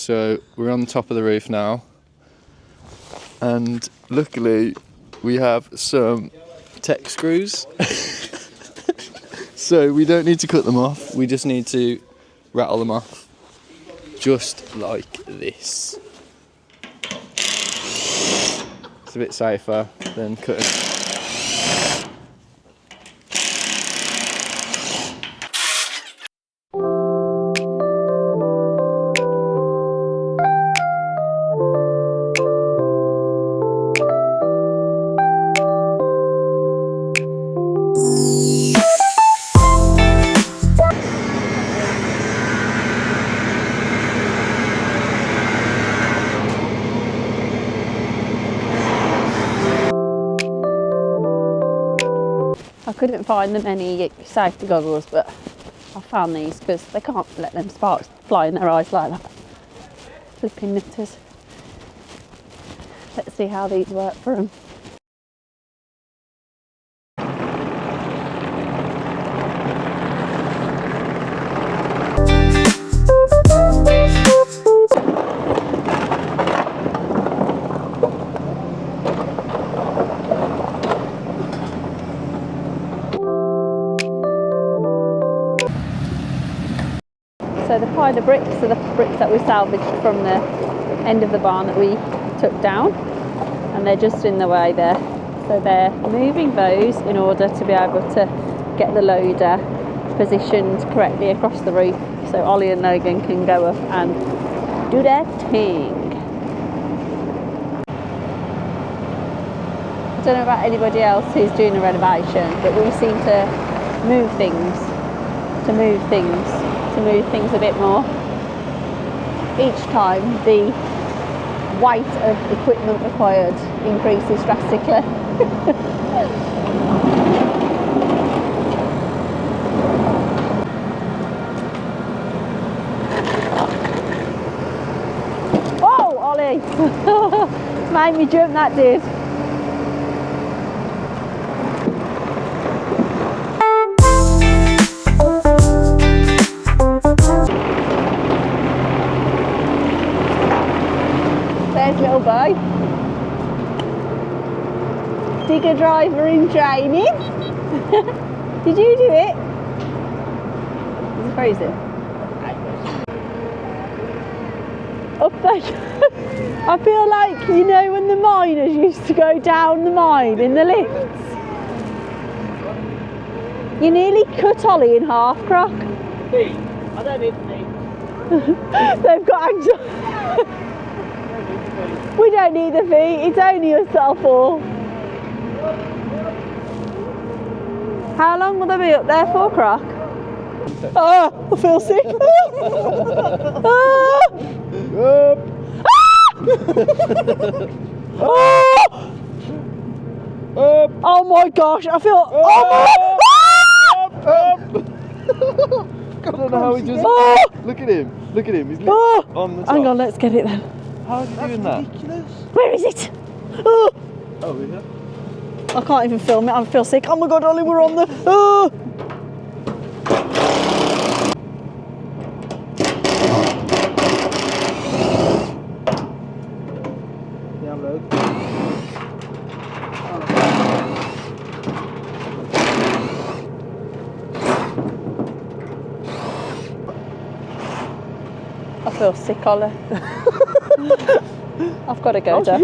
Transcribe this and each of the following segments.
So we're on the top of the roof now, and luckily we have some tech screws. So we don't need to cut them off, we just need to rattle them off, just like this. It's a bit safer than cutting. I couldn't find them any safety goggles, but I found these because they can't let them sparks fly in their eyes like that. Flipping knitters. Let's see how these work for them. So the pile of bricks are the bricks that we salvaged from the end of the barn that we took down, and they're just in the way there. So they're moving those in order to be able to get the loader positioned correctly across the roof, so Ollie and Logan can go up and do their thing. I don't know about anybody else who's doing a renovation, but we seem to move things a bit more. Each time the weight of equipment required increases drastically. Oh, Ollie! Made me jump, that did. Little boy. Digger driver in training. Did you do it? Is it freezing? Up there. I feel like, you know, when the miners used to go down the mine in the lifts. You nearly cut Ollie in half, Croc. Feet? I don't need feet. They've got anxiety. We don't need the feet, it's only us that'll fall. How long will they be up there for, Croc? Oh, I feel sick. Oh my gosh, I feel... I don't know how he just... Look at him, he's on the top. Hang on, let's get it then. How is he doing that? Ridiculous. Where is it? Oh, Yeah. I can't even film it, I feel sick. Oh my god, Ollie, we're on the... Oh. Down low. I feel sick, Ollie. I've got to go down.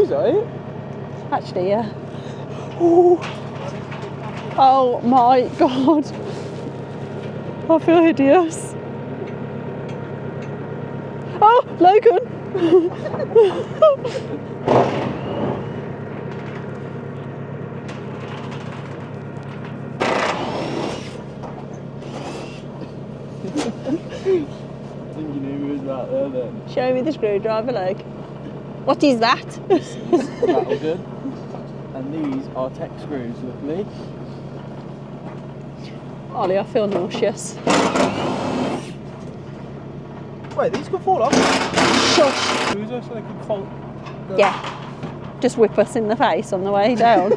Actually, yeah. Ooh. Oh my god. I feel hideous. Oh, Logan! Show me the screwdriver, leg. What is that? That'll good. And these are tech screws, luckily. Ollie, I feel nauseous. Wait, these could fall off. Shush. Screws so they could fall. Yeah. Just whip us in the face on the way down.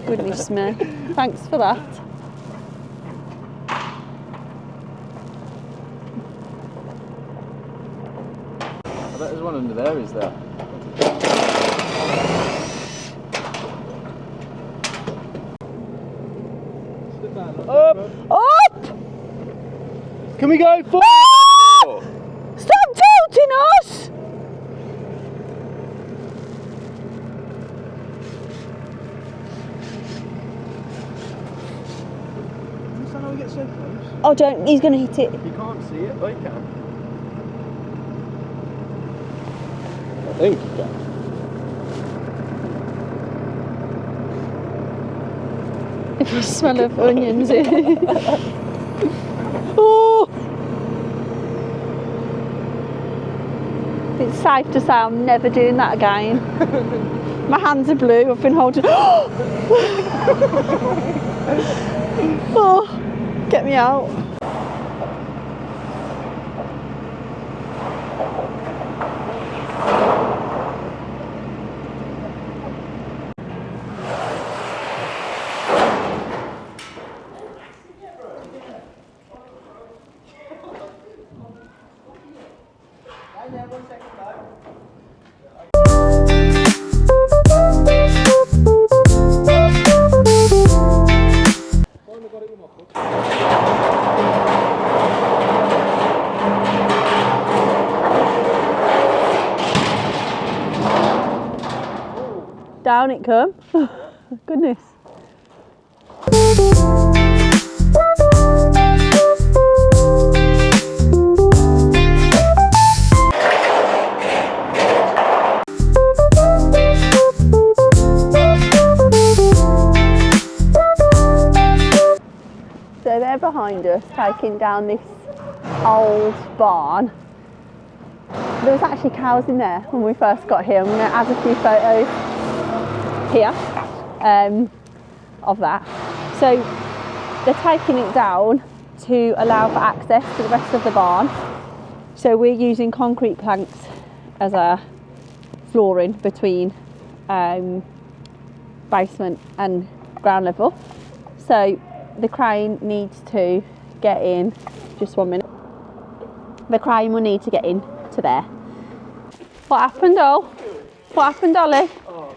Goodness me. Thanks for that. I one under there, is there? Up! Up! Can we go forward? Ah! Stop tilting us! Understand how we get so close? Oh, don't. He's going to hit it. You can't see it, but you can. I think you can. If you smell of onions here. Oh! It's safe to say I'm never doing that again. My hands are blue, I've been holding. Oh, get me out. Down it come. Goodness. So they're behind us, taking down this old barn. There was actually cows in there when we first got here. I'm going to add a few photos here of that. So they're taking it down to allow for access to the rest of the barn. So we're using concrete planks as a flooring between basement and ground level. So the crane needs to get in, just 1 minute. The crane will need to get in to there. What happened, Ol? What happened, Ollie? Oh.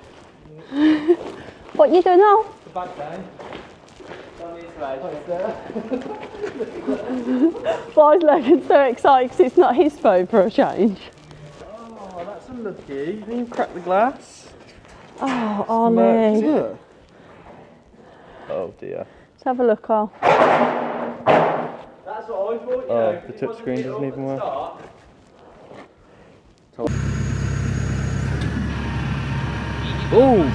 What you doing, Ol? It's a bad day. Why is Logan so excited because it's not his phone for a change? Oh, that's unlucky. You didn't crack the glass. Oh, Ollie. Yeah. Oh dear. Let's have a look, Ol. That's what I thought, Oh, the touch screen doesn't even work. Oh!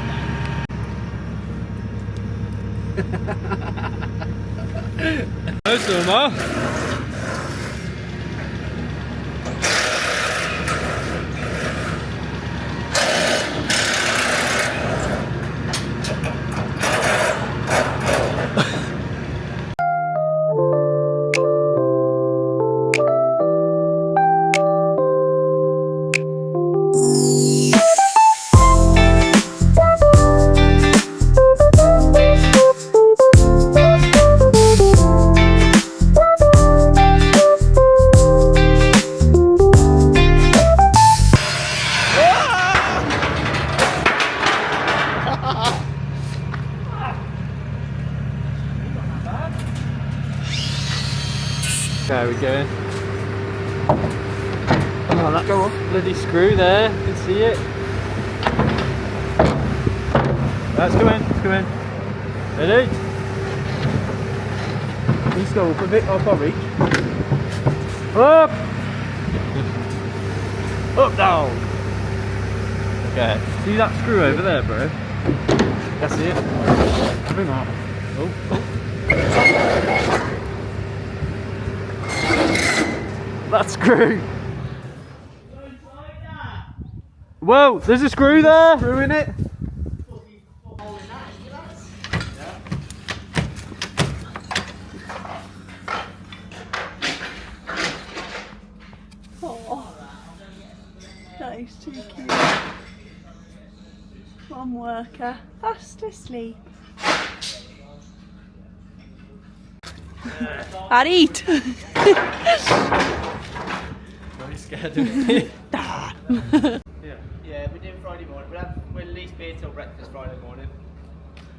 That's enough. There we go. Oh, that bloody screw there, you can see it. Let's go in, let's go in. Ready? You just go up a bit, up our reach. Up! Up, down! Okay, see that screw over there, bro? That's it. Bring on. Oh, oh. That screw! Whoa, there's a screw there! Screw in it. Oh, that is too cute. One worker, fast asleep. I'd eat. Very scared of me. Yeah, we're doing Friday morning. We'll at least be here till breakfast Friday morning.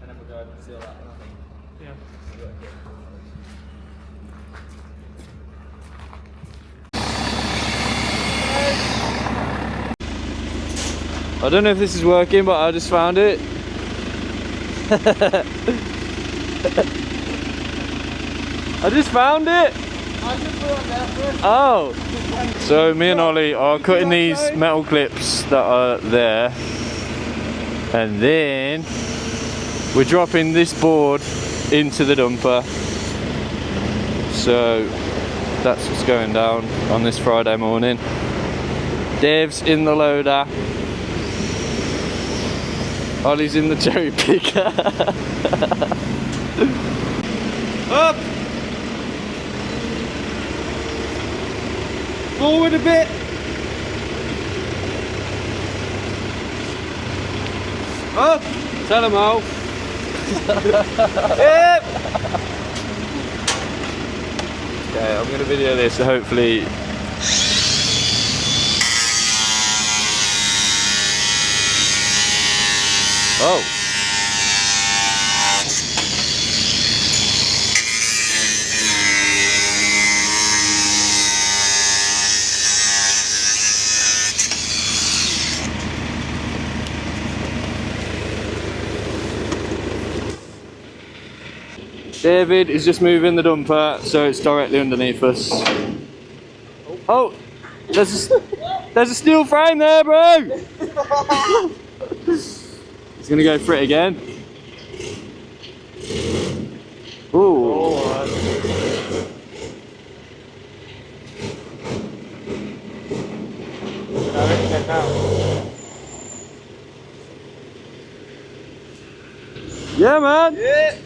And then we'll go over and seal that one, I think. Yeah. I don't know if this is working, but I just found it. I just found it. Oh. So me and Ollie are cutting these metal clips that are there. And then we're dropping this board into the dumper. So that's what's going down on this Friday morning. Dave's in the loader. Ollie's in the cherry picker. Up! Forward a bit! Up! Tell them all. Yep! Okay, I'm going to video this so hopefully. Oh! David is just moving the dumper so it's directly underneath us. Oh! There's a steel frame there, bro! He's gonna go for it again. Ooh. Yeah, man. Yeah.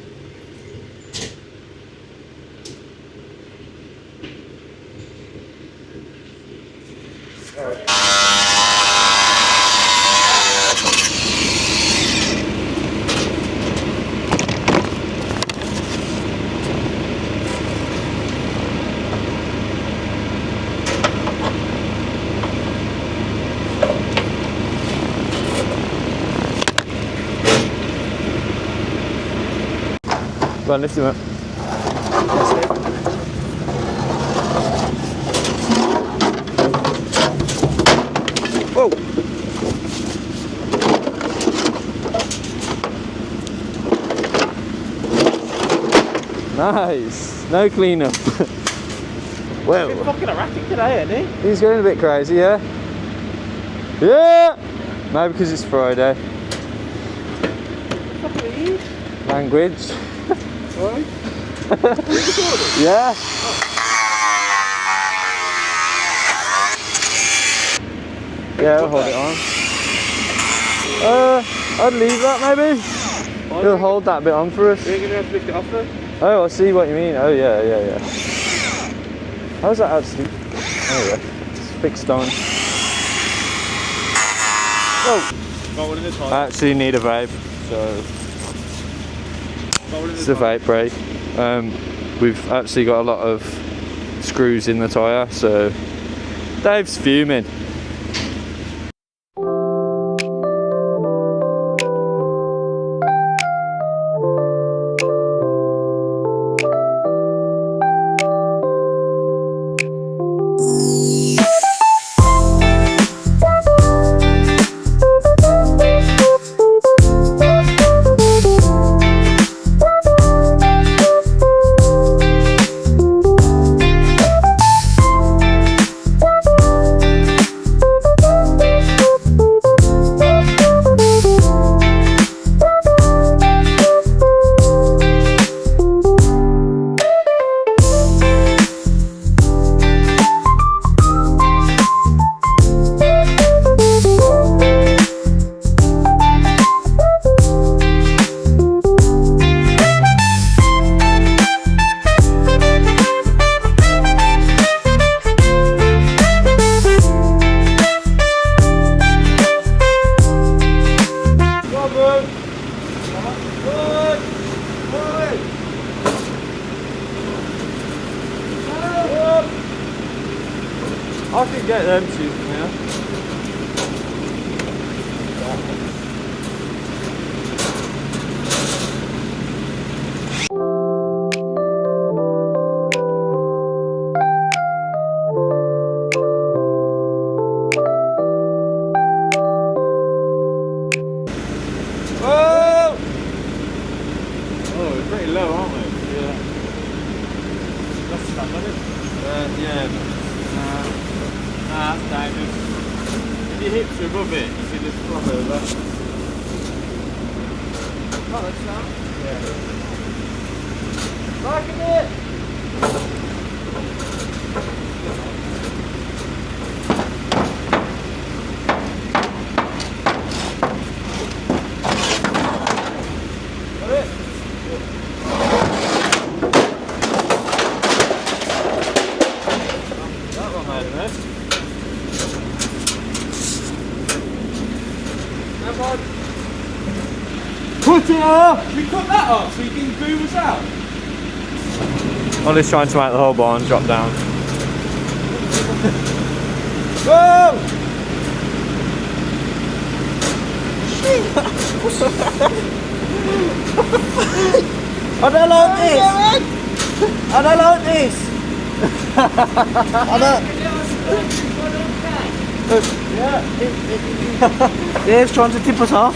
Go on, lift him up. Whoa! Nice! No cleanup. Well, He's fucking erratic today, isn't he? he's going a bit crazy, yeah? Yeah! No, because it's Friday. Language. Right. Yeah. Yeah, I'll hold it on. I'd leave that maybe. He'll hold that bit on for us. You're going to have to lift it off though? Oh, I see what you mean. Oh, yeah. How's that actually? Oh, yeah. It's fixed on. Whoa! I actually need a vape, so. It's a vape brake. We've actually got a lot of screws in the tyre, so Dave's fuming. I can get them two from here. Yeah. Nah, that's dangerous. If your hips are above it, you can just flop over. Oh, that's sound. Yeah. Liking it! Got it? That one made a mess. Come on. Put it up! Should we cut that off so you can boom us out? Ollie's trying to make the whole barn drop down. Whoa! I don't like this! I don't like this! I don't... Yeah, Dave's trying to tip us off.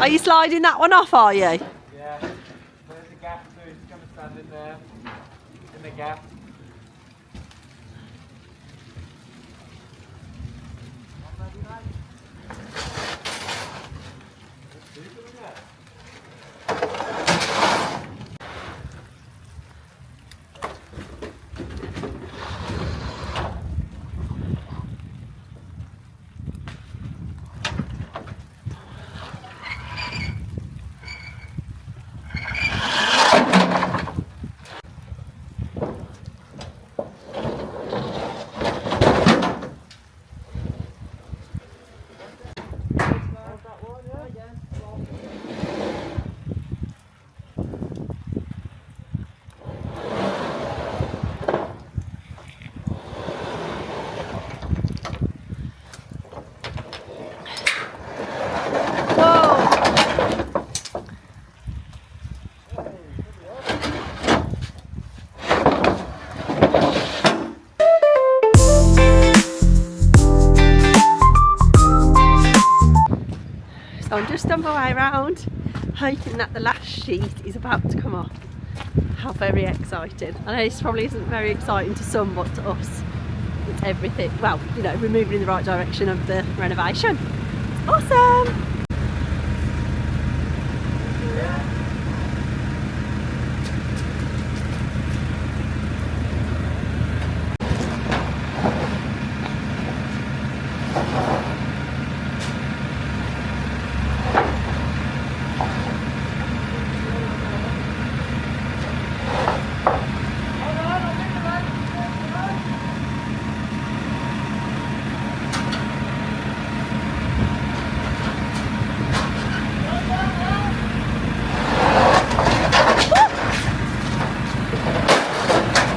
Are you sliding that one off, are you? Yeah. There's a gap, so it's going to stand in there. In the gap. So I'm just on my way around, hoping that the last sheet is about to come off. How very exciting. I know this probably isn't very exciting to some, but to us, it's everything. Well, you know, we're moving in the right direction of the renovation. It's awesome!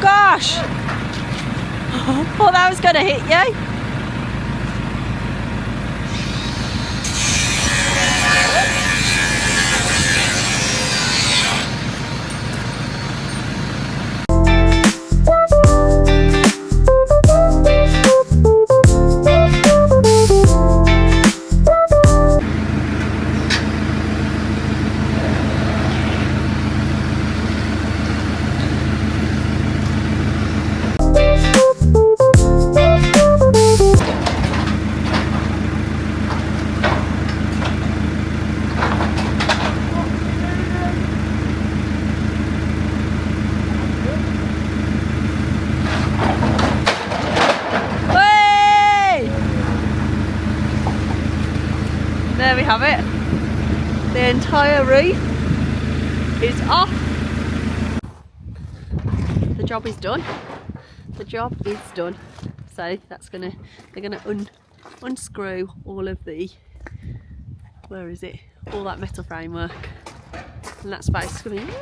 Gosh! Thought that was going to hit you. There we have it. The entire roof is off. The job is done. The job is done. So that's they're gonna unscrew all of the, where is it? All that metal framework. And that space is gonna be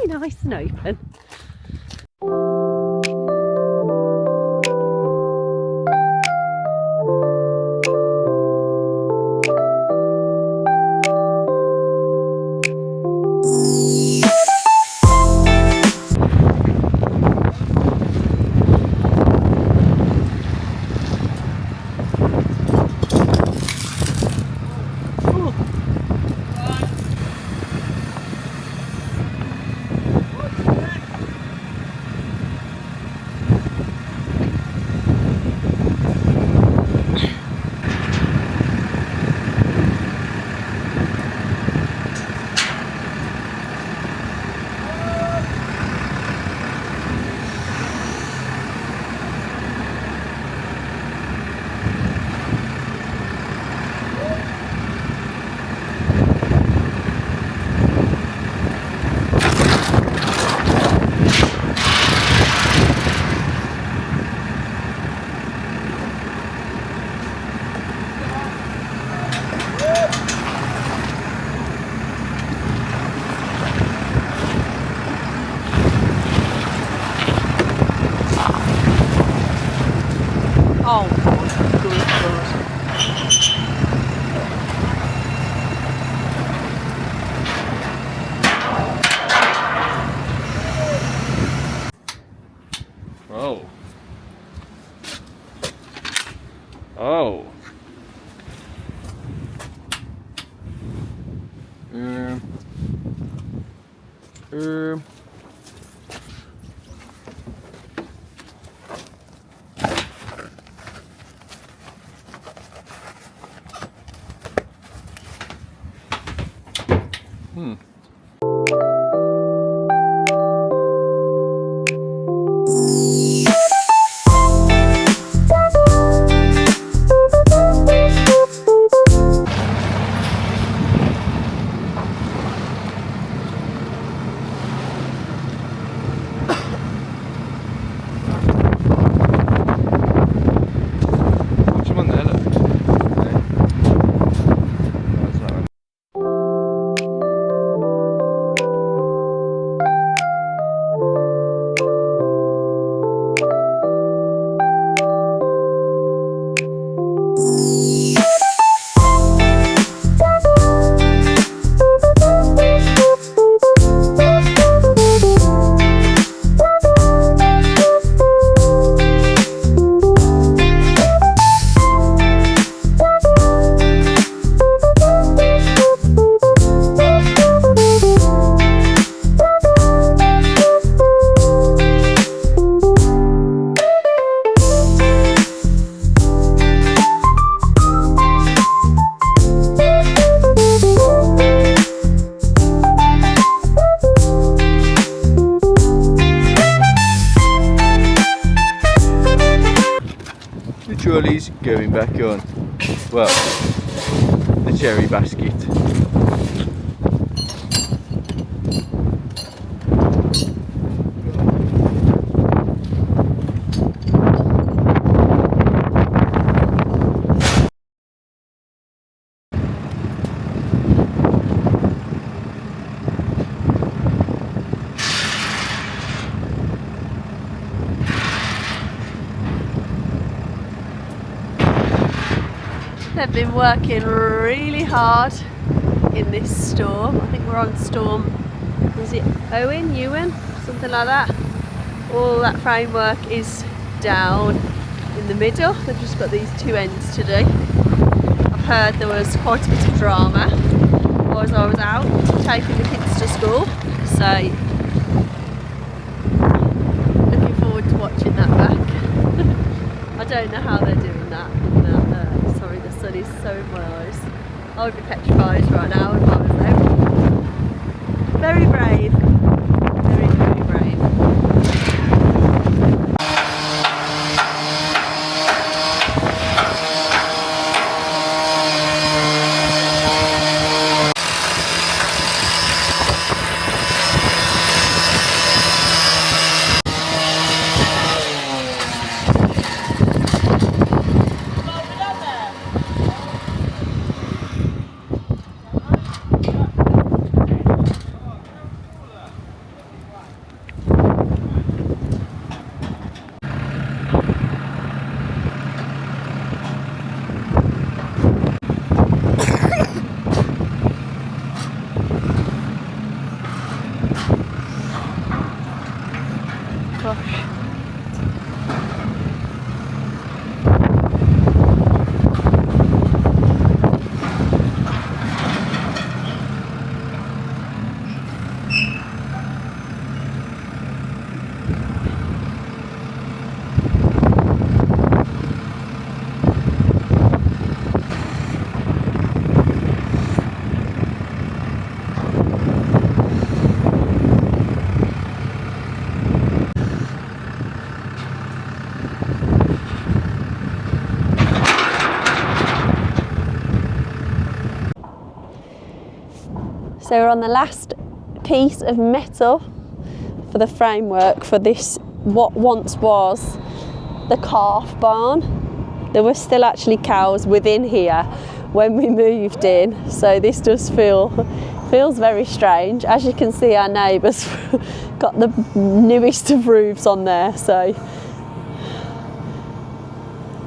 really nice and open. Oh, good God. Oh. Oh. going back on, well, the cherry basket. They've been working really hard in this storm. I think we're on storm, was it Ewan, something like that. All that framework is down in the middle. They've just got these two ends to do. I've heard there was quite a bit of drama whilst I was out taking the kids to school. So looking forward to watching that back. I don't know how they're doing that. Sorry, the sun is so in my eyes. I would be petrified right now if I was them. Very brave. Very, very brave. So we're on the last piece of metal for the framework for this, what once was the calf barn. There were still actually cows within here when we moved in, so this does feels very strange. As you can see, our neighbours got the newest of roofs on there, so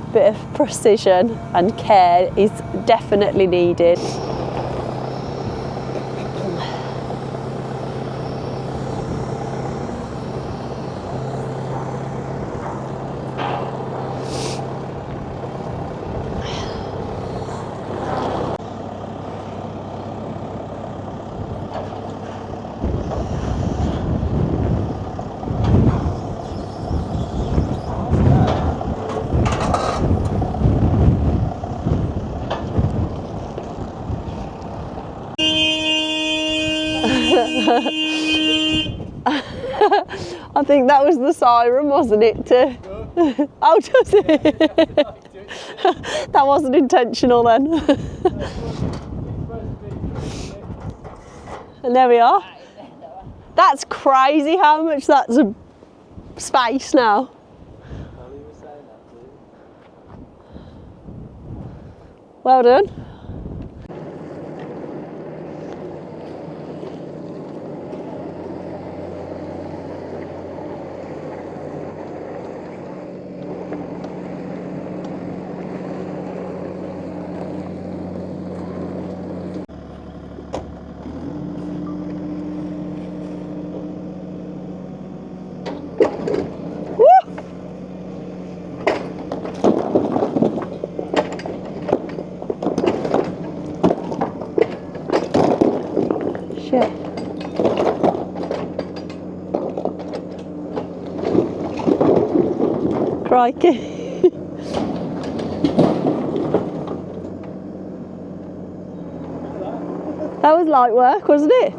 a bit of precision and care is definitely needed. I think that was the siren, wasn't it? Oh, does it? That wasn't intentional then. And there we are. That's crazy how much that's a space now. Well done. Crikey. That was light work, wasn't it?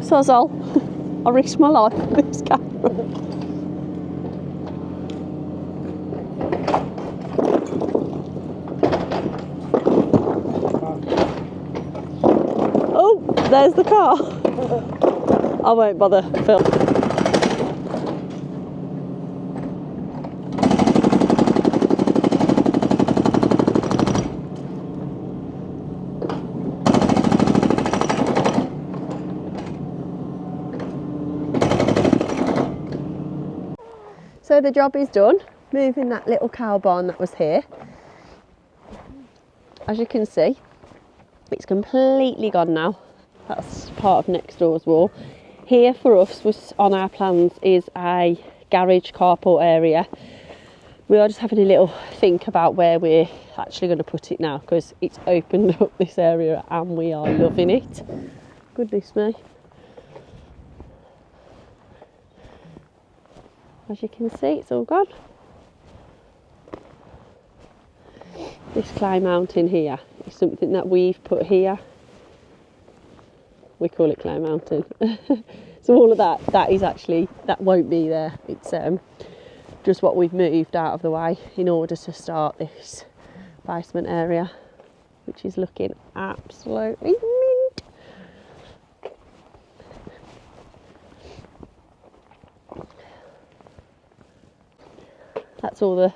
Sozzle. I risked my life with this camera. Oh, there's the car. I won't bother filming. So the job is done, moving that little cow barn that was here. As you can see, it's completely gone now. That's part of next door's wall. Here for us was on our plans is a garage carport area. We are just having a little think about where we're actually going to put it now, because it's opened up this area and we are loving it. Goodness me. As you can see, it's all gone. This clay mountain here is something that we've put here. We call it clay mountain. So all of that is actually, that won't be there. It's just what we've moved out of the way in order to start this basement area, which is looking absolutely mint. That's all the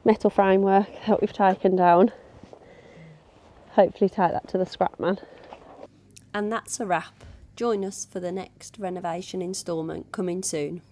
metal framework that we've taken down. Hopefully take that to the scrap man. And that's a wrap. Join us for the next renovation instalment coming soon.